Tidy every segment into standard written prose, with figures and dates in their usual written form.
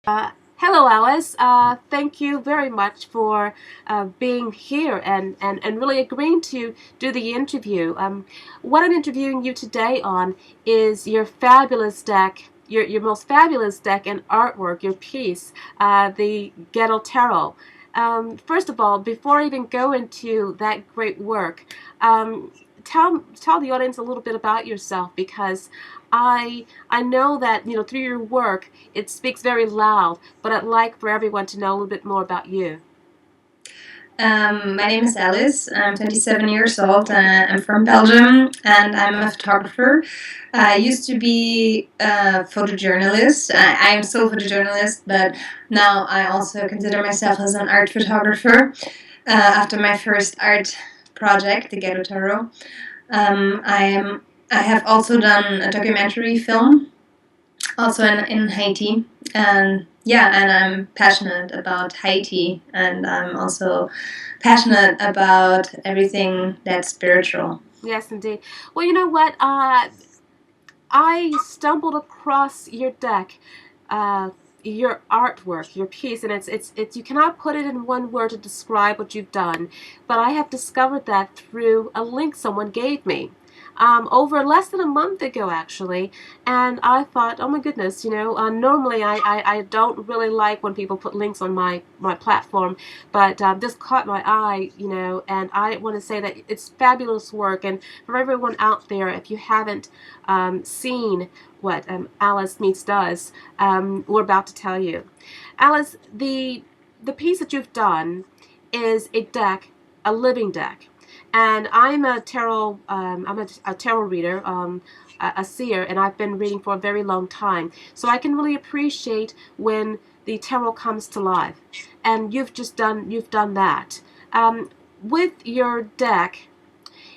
Hello, Alice. Thank you very much for being here and really agreeing to do the interview. What I'm interviewing you today on is your fabulous deck, your most fabulous deck and artwork, your piece, the Ghetto Tarot. First of all, before I even go into that great work, tell the audience a little bit about yourself because I know that through your work it speaks very loud, but I'd like for everyone to know a little bit more about you. My name is Alice. I'm 27 years old. I'm from Belgium and I'm a photographer. I used to be a photojournalist. I'm still a photojournalist, but now I also consider myself as an art photographer. After my first art project, the Ghetto Tarot, um, I am. I have also done a documentary film, also in Haiti, and yeah, and I'm passionate about Haiti, and I'm also passionate about everything that's spiritual. Yes, indeed. Well, you know what? I stumbled across your deck, uh, your artwork, your piece, and it's you cannot put it in one word to describe what you've done, but I have discovered that through a link someone gave me. Over less than a month ago, actually, and I thought, oh my goodness, normally I don't really like when people put links on my platform, but this caught my eye, and I want to say that it's fabulous work, and for everyone out there, if you haven't seen what Alice Smeets does, we're about to tell you. Alice, the piece that you've done is a deck, a living deck, and I'm a tarot. I'm a tarot reader, a seer, and I've been reading for a very long time. So I can really appreciate when the tarot comes to life, and you've done that with your deck.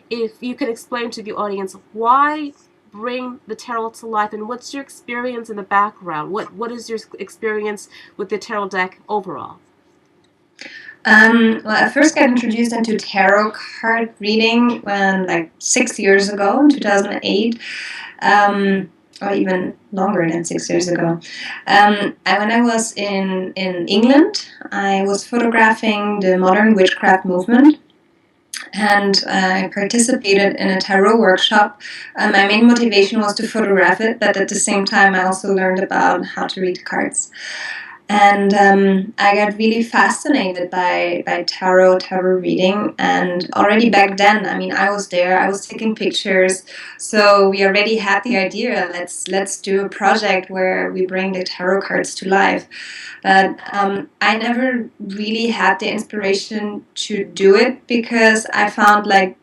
If you could explain to the audience why bring the tarot to life and what's your experience in the background, what is your experience with the tarot deck overall? Well, I first got introduced into tarot card reading when, like, 6 years ago, in 2008, or even longer than 6 years ago. When I was in England, I was photographing the modern witchcraft movement, and I participated in a tarot workshop. My main motivation was to photograph it, but at the same time, I also learned about how to read cards. And I got really fascinated by tarot reading. And already back then, I mean, I was there, I was taking pictures. So we already had the idea, let's do a project where we bring the tarot cards to life. But I never really had the inspiration to do it because I found like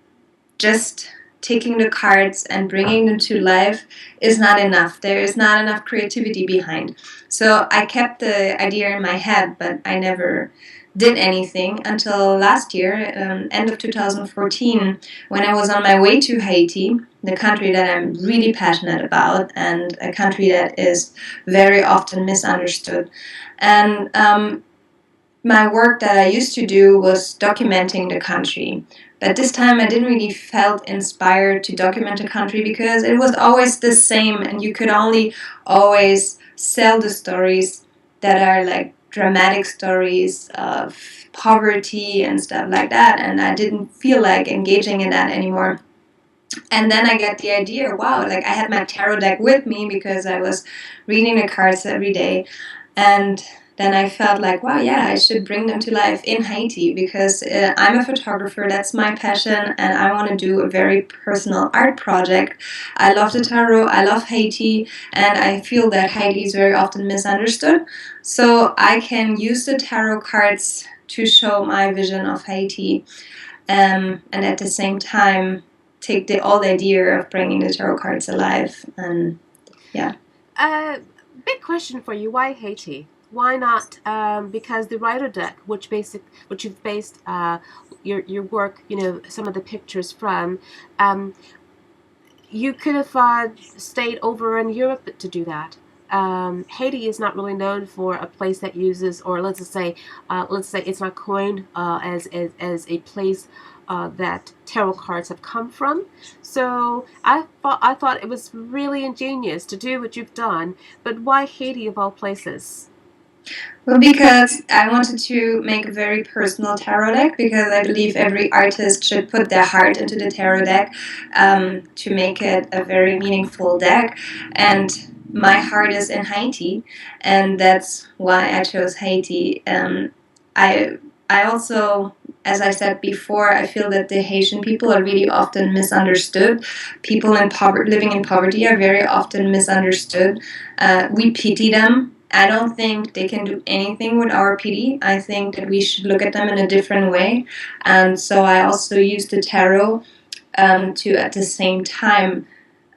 just taking the cards and bringing them to life is not enough. There is not enough creativity behind. So I kept the idea in my head, but I never did anything until last year, end of 2014, when I was on my way to Haiti, the country that I'm really passionate about and a country that is very often misunderstood. And my work that I used to do was documenting the country. But this time I didn't really felt inspired to document the country because it was always the same and you could only always sell the stories that are like dramatic stories of poverty and stuff like that, and I didn't feel like engaging in that anymore. And then I got the idea, wow, like I had my tarot deck with me because I was reading the cards every day. And then I felt like, wow, yeah, I should bring them to life in Haiti because I'm a photographer, that's my passion, and I want to do a very personal art project. I love the tarot, I love Haiti, and I feel that Haiti is very often misunderstood. So I can use the tarot cards to show my vision of Haiti, and at the same time take the old idea of bringing the tarot cards alive. And yeah. Uh, Big question for you. Why Haiti? Why not? Because the writer deck, which you've based your work, some of the pictures from, um, you could have stayed over in Europe to do that. Haiti is not really known for a place that uses, or let's say it's not coined as a place that tarot cards have come from. So I thought it was really ingenious to do what you've done, but why Haiti of all places? Well, because I wanted to make a very personal tarot deck, because I believe every artist should put their heart into the tarot deck to make it a very meaningful deck. And my heart is in Haiti, and that's why I chose Haiti. I I also, as I said before, I feel that the Haitian people are really often misunderstood. People living in poverty are very often misunderstood. We pity them. I don't think they can do anything with our pity. I think that we should look at them in a different way. And so I also use the tarot to, at the same time,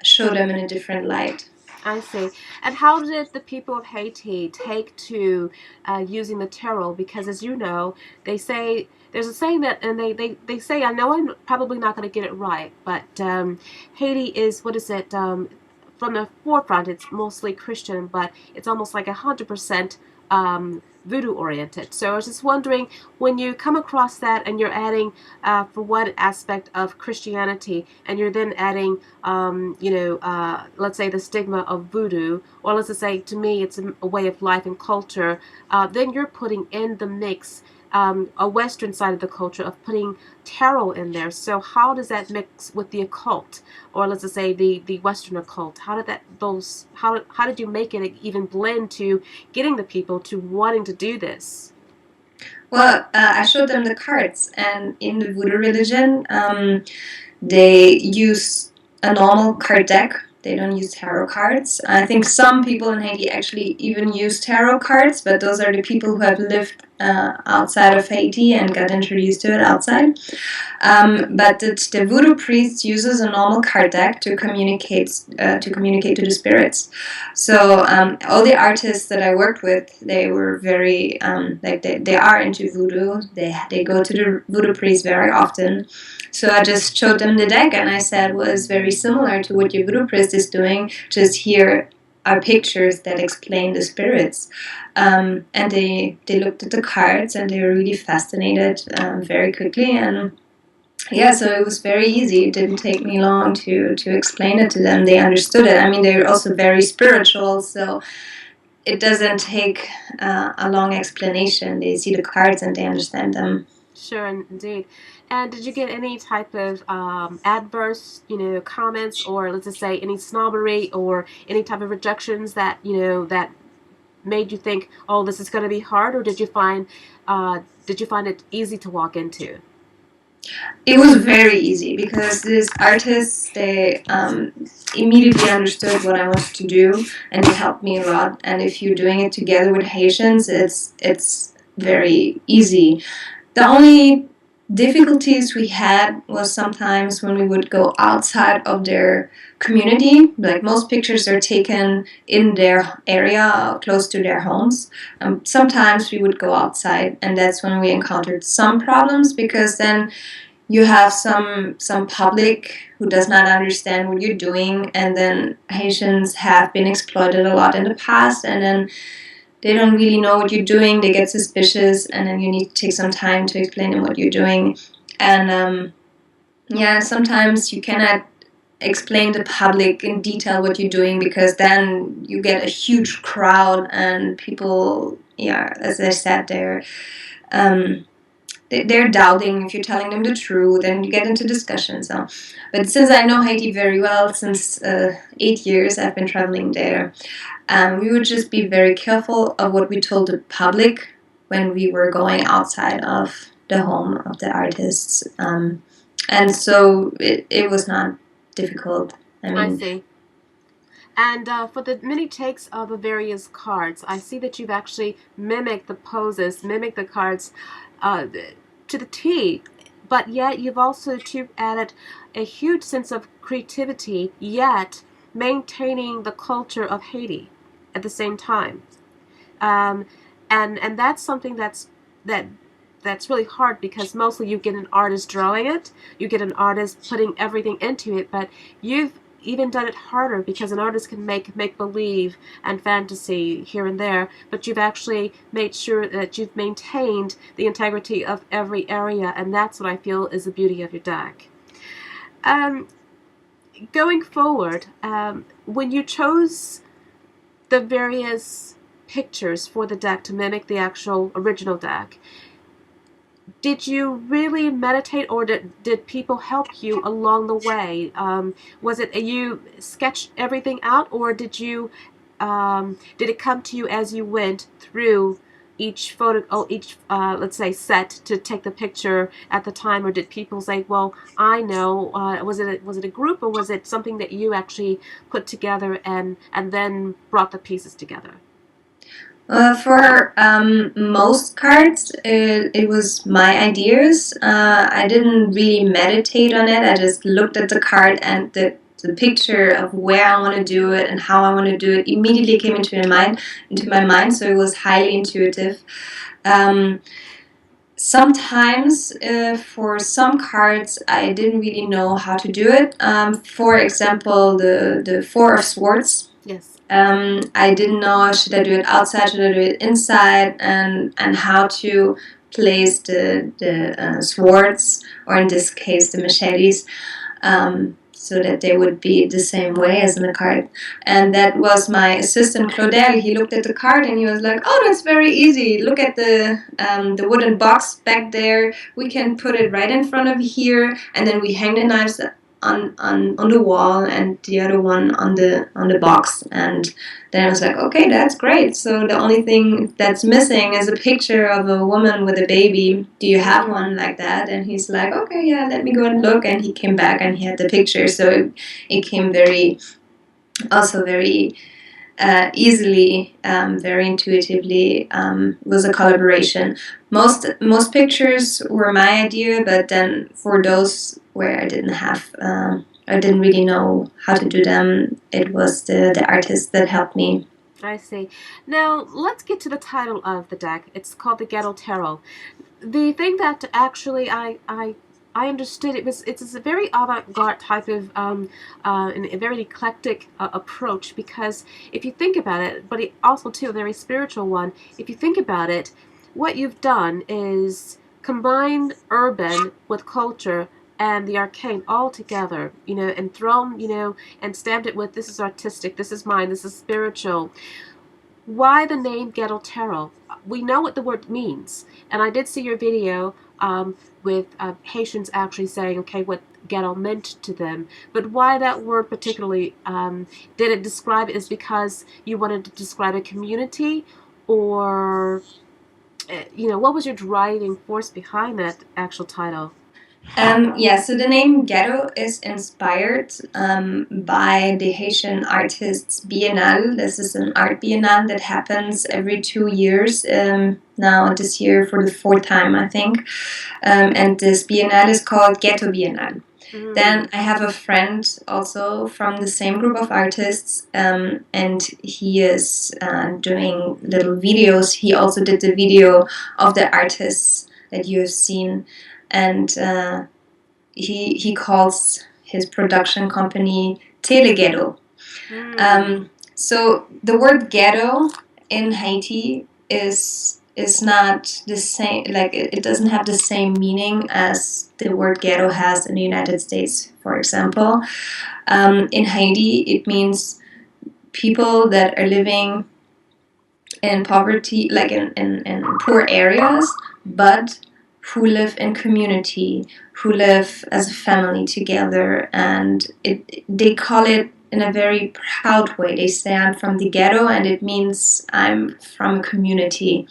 show them in a different light. I see. And how did the people of Haiti take to using the tarot? Because as you know, they say there's a saying that, and they say, I know I'm probably not going to get it right, but Haiti is, what is it? From the forefront, it's mostly Christian, but it's almost like 100% voodoo oriented. So I was just wondering, when you come across that and you're adding for one aspect of Christianity, and you're then adding, let's say the stigma of voodoo, or let's just say, to me, it's a way of life and culture, then you're putting in the mix a Western side of the culture of putting tarot in there. So how does that mix with the occult, or let's just say the Western occult? How did how did you make it even blend to getting the people to wanting to do this? Well, I showed them the cards, and in the voodoo religion, they use a normal card deck. They don't use tarot cards. I think some people in Haiti actually even use tarot cards, but those are the people who have lived outside of Haiti and got introduced to it outside. But the voodoo priest uses a normal card deck to communicate to the spirits. So all the artists that I worked with, they were very they are into voodoo. They go to the voodoo priest very often. So I just showed them the deck, and I said, well, it's very similar to what your voodoo priest is doing. Just here are pictures that explain the spirits. And they looked at the cards, and they were really fascinated very quickly. And yeah, so it was very easy. It didn't take me long to explain it to them. They understood it. I mean, they're also very spiritual, so it doesn't take a long explanation. They see the cards and they understand them. Sure, indeed. And did you get any type of adverse, comments, or let's just say any snobbery or any type of rejections that that made you think, oh, this is going to be hard, or did you find it easy to walk into? It was very easy, because these artists, they immediately understood what I wanted to do, and it helped me a lot. And if you're doing it together with Haitians, it's very easy. The only difficulties we had was sometimes when we would go outside of their community. Like, most pictures are taken in their area, close to their homes. Sometimes we would go outside, and that's when we encountered some problems, because then you have some public who does not understand what you're doing, and then Haitians have been exploited a lot in the past, and then they don't really know what you're doing. They get suspicious, and then you need to take some time to explain them what you're doing. And yeah, sometimes you cannot explain to the public in detail what you're doing, because then you get a huge crowd, and people, yeah, as I said, they're doubting if you're telling them the truth, and you get into discussion. So, but since I know Haiti very well, since 8 years I've been traveling there, we would just be very careful of what we told the public when we were going outside of the home of the artists. And so it was not difficult. I see. And for the many takes of the various cards, I see that you've actually mimicked the poses, mimicked the cards uh, to the T, but yet you've also too added a huge sense of creativity, yet maintaining the culture of Haiti at the same time. Um, and that's something that that's really hard, because mostly you get an artist drawing it, you get an artist putting everything into it, but you've even done it harder, because an artist can make believe and fantasy here and there, but you've actually made sure that you've maintained the integrity of every area, and that's what I feel is the beauty of your deck. Um, Going forward, when you chose the various pictures for the deck to mimic the actual original deck. Did you really meditate, or did people help you along the way? Was it you sketched everything out, or did it come to you as you went through each let's say set to take the picture at the time, or did people say, well, I know, was it a group, or was it something that you actually put together and then brought the pieces together? For most cards, it was my ideas. I didn't really meditate on it. I just looked at the card, and the picture of where I want to do it and how I want to do it immediately came into my mind. So it was highly intuitive. Sometimes, for some cards, I didn't really know how to do it. For example, the Four of Swords. Yes. I didn't know, should I do it outside, should I do it inside, and how to place the swords, or in this case the machetes, so that they would be the same way as in the card. And that was my assistant Claudel. He looked at the card and he was like, oh, that's very easy. Look at the wooden box back there. We can put it right in front of here, and then we hang the knives on the wall and the other one on the box. And then I was like, okay, that's great. So the only thing that's missing is a picture of a woman with a baby. Do you have one like that? And he's like, okay, yeah, let me go and look. And he came back and he had the picture. So it came very easily, very intuitively. Was a collaboration. Most pictures were my idea, but then for those where I didn't really know how to do them, it was the artist that helped me. I see. Now, let's get to the title of the deck. It's called the Ghetto Tarot. The thing that actually I understood, it's a very avant-garde type of and a very eclectic approach, because if you think about it, but also too a very spiritual one. If you think about it, what you've done is combined urban with culture and the arcane all together, and thrown, and stamped it with, this is artistic, this is mine, this is spiritual. Why the name Ghetto Tarot? We know what the word means, and I did see your video with Haitians actually saying, okay, what ghetto meant to them. But why that word particularly, did it describe it? Is because you wanted to describe a community, or, what was your driving force behind that actual title? So the name Ghetto is inspired by the Haitian artists Biennale. This is an art biennale that happens every 2 years, now this year for the 4th time, I think. And this biennale is called Ghetto Biennale. Then I have a friend also from the same group of artists, and he is doing little videos. He also did the video of the artists that you have seen. And he calls his production company Teleghetto. So the word ghetto in Haiti is not the same, like it doesn't have the same meaning as the word ghetto has in the United States, for example. In Haiti, it means people that are living in poverty, like in poor areas, but who live in community, who live as a family together, and they call it in a very proud way. They say, I'm from the ghetto, and it means I'm from a community.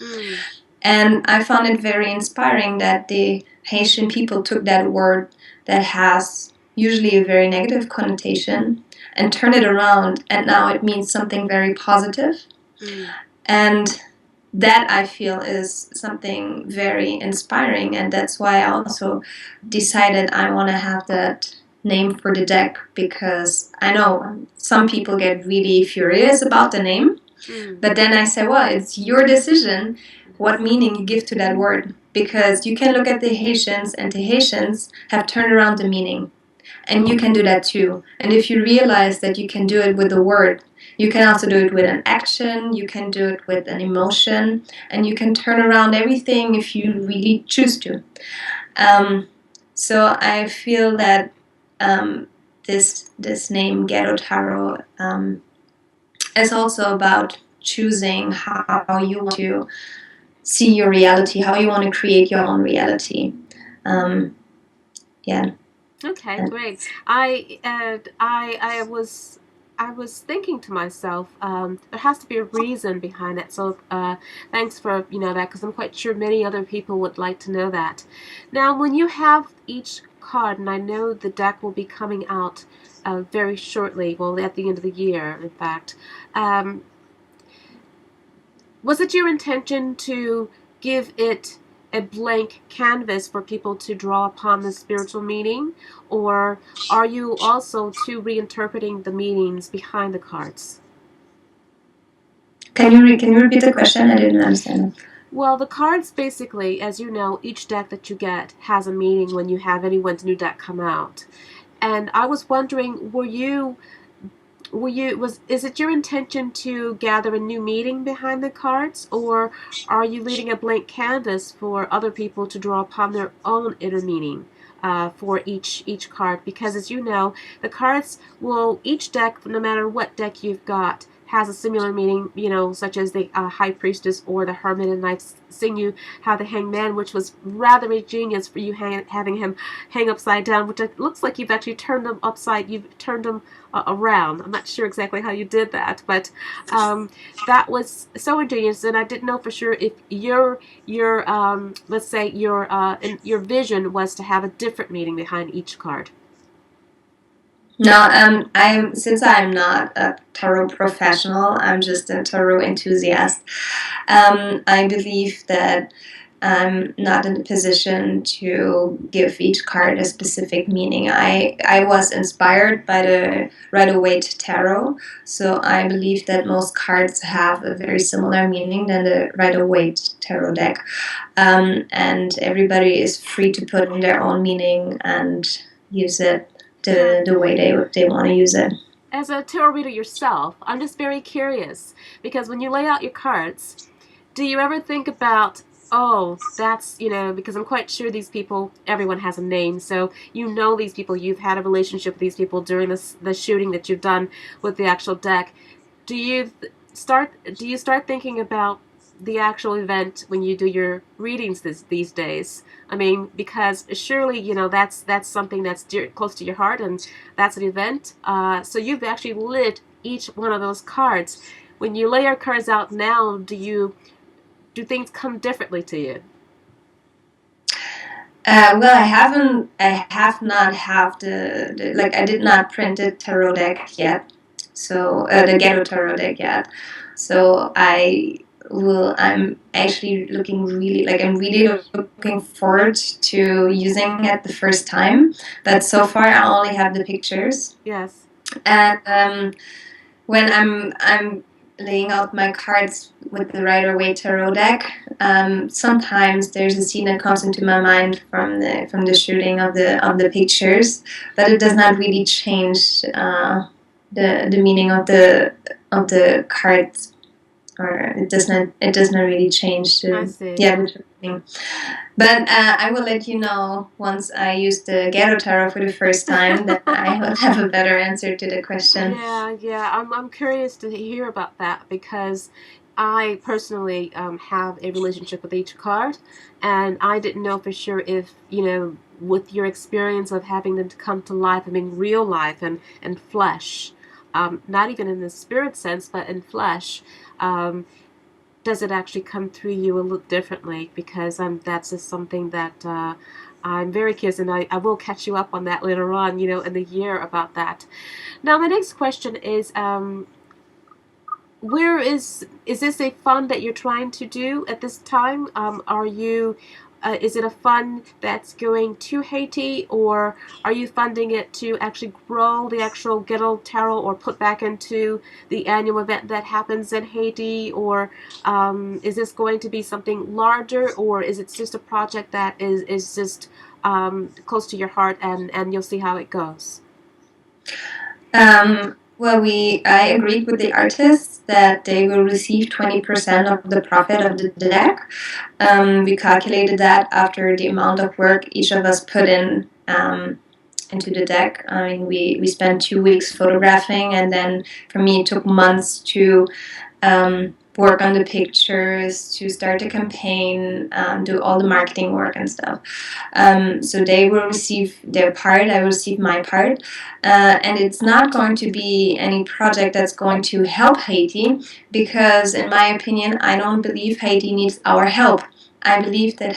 And I found it very inspiring that the Haitian people took that word that has usually a very negative connotation and turned it around, and now it means something very positive. And that, I feel, is something very inspiring, and that's why I also decided I want to have that name for the deck, because I know some people get really furious about the name, but then I say, well, it's your decision what meaning you give to that word, because you can look at the Haitians, and the Haitians have turned around the meaning, and you can do that too. And if you realize that you can do it with a word, you can also do it with an action, you can do it with an emotion, and you can turn around everything if you really choose to. So I feel that this name Ghetto Tarot is also about choosing how you want to see your reality, how you want to create your own reality. Yeah. Okay, great. I was thinking to myself, there has to be a reason behind it. So thanks for that, because I'm quite sure many other people would like to know that. Now, when you have each card, and I know the deck will be coming out very shortly. Well, at the end of the year, in fact. Was it your intention to give it a blank canvas for people to draw upon the spiritual meaning, or are you also too reinterpreting the meanings behind the cards? Can you repeat the question? I didn't understand. Well, the cards basically, as you know, each deck that you get has a meaning when you have anyone's new deck come out. And I was wondering, is it your intention to gather a new meaning behind the cards, or are you leaving a blank canvas for other people to draw upon their own inner meaning for each card? Because as you know, the cards will, each deck, no matter what deck you've got, has a similar meaning, such as the High Priestess or the Hermit, and I've seen you have the Hangman, which was rather a genius for you having him hang upside down, which it looks like you've actually turned them around. I'm not sure exactly how you did that, but that was so ingenious, and I didn't know for sure if your let's say your vision was to have a different meaning behind each card. No, since I'm not a tarot professional, I'm just a tarot enthusiast. I believe that I'm not in a position to give each card a specific meaning. I was inspired by the Rider-Waite Tarot, so I believe that most cards have a very similar meaning than the Rider-Waite Tarot deck, and everybody is free to put in their own meaning and use it the way they want to use it. As a tarot reader yourself, I'm just very curious, because when you lay out your cards, do you ever think about, oh, that's, because I'm quite sure these people, everyone has a name, so these people, you've had a relationship with these people during the shooting that you've done with the actual deck. Do you start thinking about the actual event when you do your readings these days? I mean, because surely that's something that's close to your heart, and that's an event. So you've actually lived each one of those cards. When you lay your cards out now, do things come differently to you? Well, I have not have I did not print the tarot deck yet, so the Ghetto Tarot deck yet. So I'm actually I'm really looking forward to using it the first time. But so far, I only have the pictures. Yes. And when I'm laying out my cards with the Rider-Waite Tarot deck, sometimes there's a scene that comes into my mind from the shooting of the pictures, but it does not really change the meaning of the cards, or it does not really change the meaning. But I will let you know once I use the Ghetto Tarot for the first time that I will have a better answer to the question. Yeah. I'm curious to hear about that, because I personally have a relationship with each card, and I didn't know for sure if, with your experience of having them to come to life, I mean real life and flesh, not even in the spirit sense, but in flesh, does it actually come through you a little differently? Because that's just something that I'm very curious, and I will catch you up on that later on, in the year about that. Now, my next question is, is this a fund that you're trying to do at this time? Is it a fund that's going to Haiti, or are you funding it to actually grow the actual Ghetto Tarot, or put back into the annual event that happens in Haiti, or is this going to be something larger, or is it just a project that is just close to your heart, and you'll see how it goes? Well, I agreed with the artists that they will receive 20% of the profit of the deck. We calculated that after the amount of work each of us put in into the deck. I mean, we spent 2 weeks photographing, and then for me it took months to work on the pictures, to start a campaign, do all the marketing work and stuff. So they will receive their part, I will receive my part. And it's not going to be any project that's going to help Haiti, because in my opinion, I don't believe Haiti needs our help. I believe that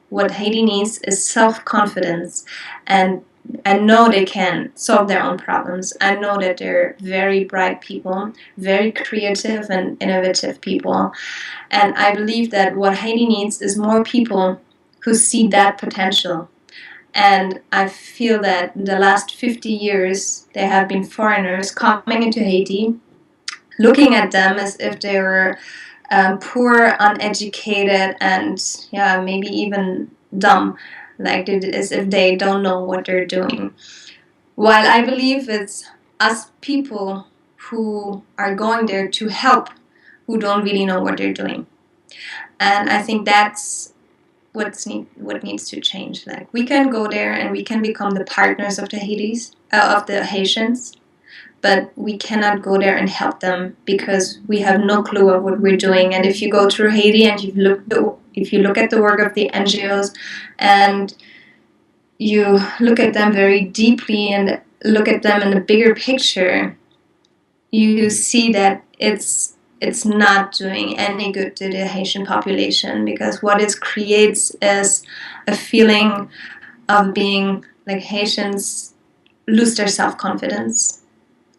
what Haiti needs is self-confidence, and I know they can solve their own problems. I know that they're very bright people, very creative and innovative people. And I believe that what Haiti needs is more people who see that potential. And I feel that in the last 50 years, there have been foreigners coming into Haiti, looking at them as if they were poor, uneducated, and maybe even dumb, like as if they don't know what they're doing. While I believe it's us people who are going there to help, who don't really know what they're doing. And I think that's what needs to change. Like, we can go there and we can become the partners of the Haitians, but we cannot go there and help them because we have no clue of what we're doing. And if you go through Haiti and if you look at the work of the NGOs and you look at them very deeply and look at them in the bigger picture, you see that it's not doing any good to the Haitian population, because what it creates is a feeling of being like Haitians lose their self-confidence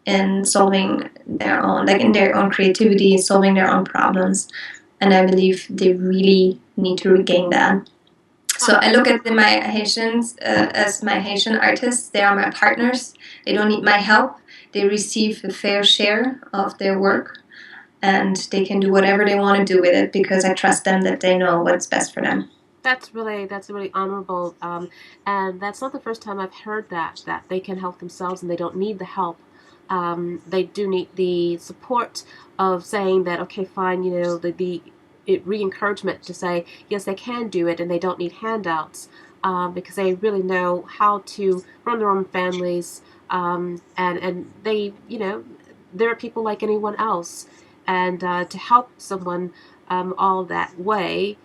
in solving their own, like in their own creativity, solving their own problems. And I believe they really need to regain that. So I look at my Haitians as my Haitian artists. They are my partners. They don't need my help. They receive a fair share of their work, and they can do whatever they want to do with it because I trust them that they know what's best for them. That's really honorable, and that's not the first time I've heard that they can help themselves and they don't need the help. They do need the support of saying that, okay, fine, the re-encouragement to say yes, they can do it and they don't need handouts, because they really know how to run their own families, and they, they're people like anyone else, and to help someone all that way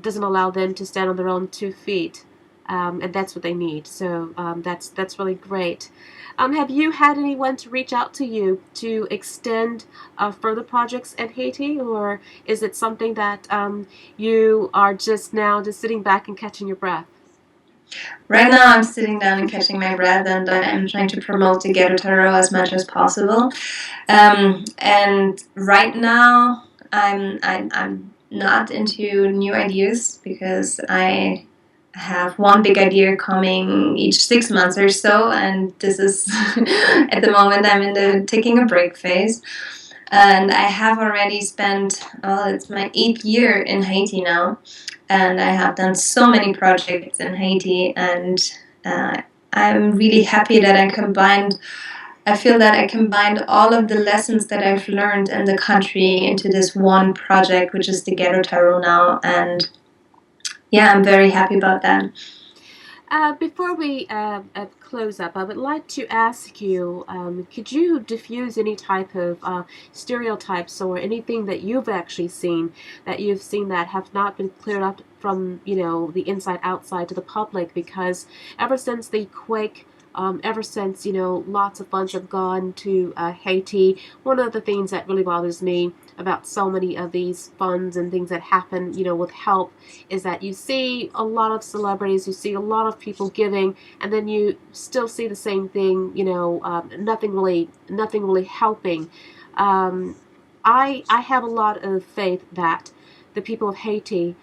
doesn't allow them to stand on their own 2 feet, and that's what they need. So that's really great. Have you had anyone to reach out to you to extend further projects in Haiti, or is it something that you are just sitting back and catching your breath? Right now, I'm sitting down and catching my breath, and I'm trying to promote the Ghetto Tarot as much as possible. And right now, I'm not into new ideas because I have one big idea coming each 6 months or so, and this is at the moment I'm in the taking a break phase. And I have already spent, it's my 8th year in Haiti now, and I have done so many projects in Haiti, and I'm really happy that I feel that I combined all of the lessons that I've learned in the country into this one project, which is the Ghetto Tarot now, and I'm very happy about that. Before we close up, I would like to ask you, could you diffuse any type of stereotypes or anything that you've actually seen, that have not been cleared up from, the inside outside to the public? Because ever since the quake, ever since, lots of funds have gone to Haiti, one of the things that really bothers me about so many of these funds and things that happen, with help, is that you see a lot of celebrities, you see a lot of people giving, and then you still see the same thing, nothing really helping. I have a lot of faith that the people of Haiti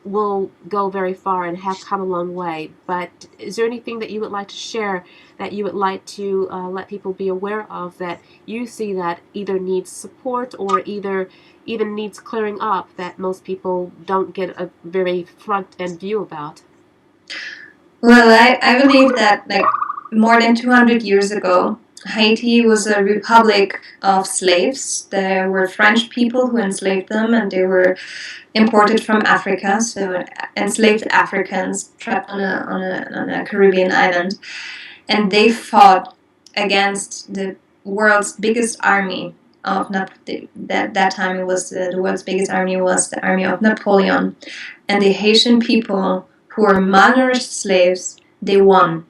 will go very far and have come a long way. But is there anything that you would like to share, that you would like to let people be aware of, that you see that either needs support or either even needs clearing up, that most people don't get a very front end view about? Well, I believe that, like, more than 200 years ago, Haiti was a republic of slaves. There were French people who enslaved them, and they were imported from Africa, so enslaved Africans trapped on a Caribbean island. And they fought against the world's biggest army of that time it was the world's biggest army was the army of Napoleon, and the Haitian people who were malnourished slaves, they won.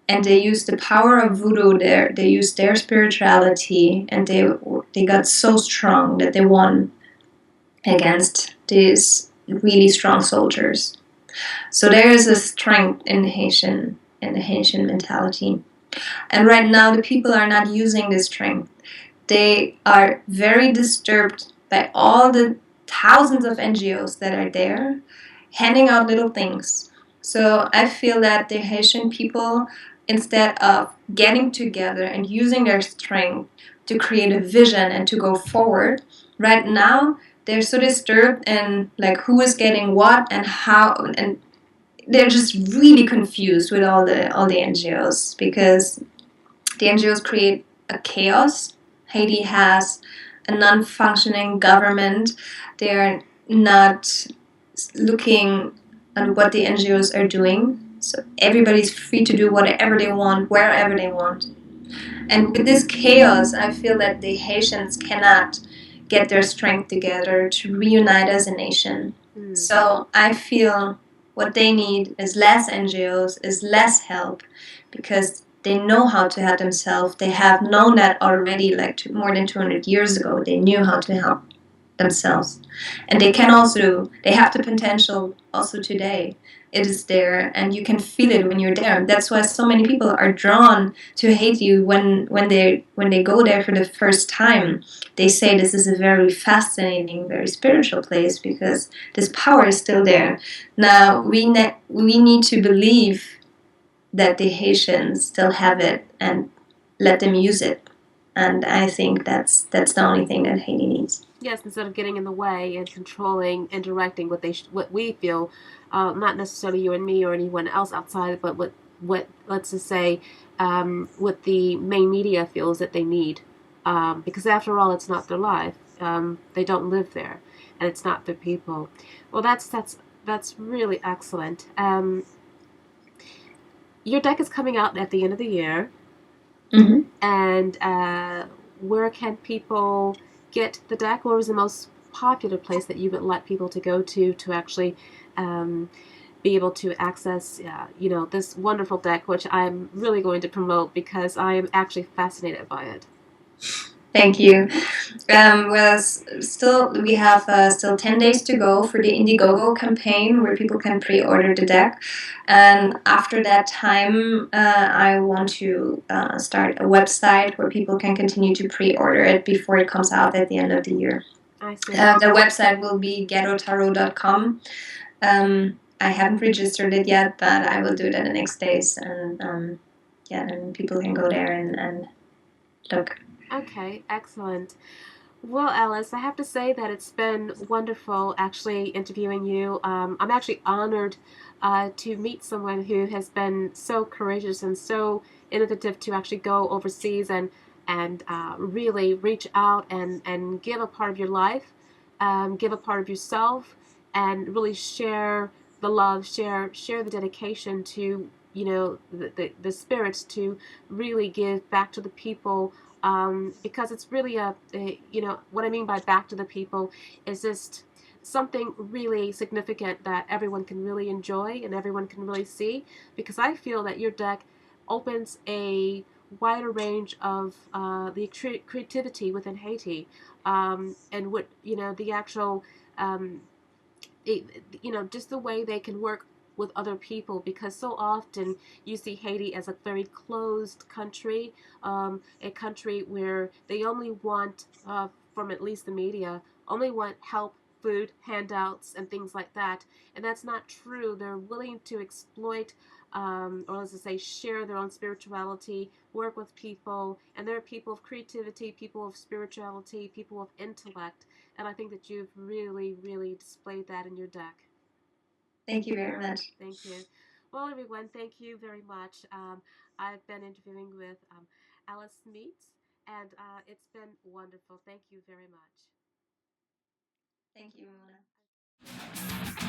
And they used the power of voodoo there. They used their spirituality, and they got so strong that they won against these really strong soldiers. So there is a strength in the Haitian mentality. And right now the people are not using this strength. They are very disturbed by all the thousands of NGOs that are there handing out little things. So I feel that the Haitian people, instead of getting together and using their strength to create a vision and to go forward, right now they're so disturbed in like who is getting what and how, and they're just really confused with all the NGOs, because the NGOs create a chaos. Haiti has a non-functioning government. They're not looking at what the NGOs are doing. So everybody's free to do whatever they want, wherever they want. And with this chaos, I feel that the Haitians cannot get their strength together to reunite as a nation. So I feel what they need is less NGOs, is less help, because they know how to help themselves. They have known that already, like more than 200 years ago. They knew how to help themselves, and they have the potential also today. It is there, and you can feel it when you're there. That's why so many people are drawn to Haiti when they go there for the first time. They say this is a very fascinating, very spiritual place, because this power is still there. Now we need to believe that the Haitians still have it and let them use it. And I think that's the only thing that Haiti needs. Yes, instead of getting in the way and controlling and directing what we feel, not necessarily you and me or anyone else outside, but what let's just say what the main media feels that they need, because after all, it's not their life. They don't live there, and it's not their people. Well, that's really excellent. Your deck is coming out at the end of the year. Mm-hmm. And where can people get the deck? Where is the most popular place that you would like people to go to actually be able to access, this wonderful deck, which I'm really going to promote because I am actually fascinated by it. Thank you. Well, still we have still 10 days to go for the Indiegogo campaign, where people can pre-order the deck, and after that time, I want to start a website where people can continue to pre-order it before it comes out at the end of the year. I see. The website will be ghettotarot.com. I haven't registered it yet, but I will do it in the next days, and and people can go there and look. Okay, excellent. Well, Alice, I have to say that it's been wonderful actually interviewing you. I'm actually honored to meet someone who has been so courageous and so innovative to actually go overseas and really reach out and give a part of your life, give a part of yourself, and really share the love, share the dedication to the spirits to really give back to the people, because it's really what I mean by back to the people is just something really significant that everyone can really enjoy and everyone can really see, because I feel that your deck opens a wider range of the creativity within Haiti, and what the actual um, just the way they can work with other people, because so often you see Haiti as a very closed country, a country where they only want, from at least the media, only want help, food, handouts, and things like that. And that's not true. They're willing to exploit, or let's say, share their own spirituality, work with people, and they're people of creativity, people of spirituality, people of intellect. And I think that you've really, really displayed that in your deck. Thank you very much. Thank you. Well, everyone, thank you very much. I've been interviewing with Alice Smeets, and it's been wonderful. Thank you very much. Thank you, Mona.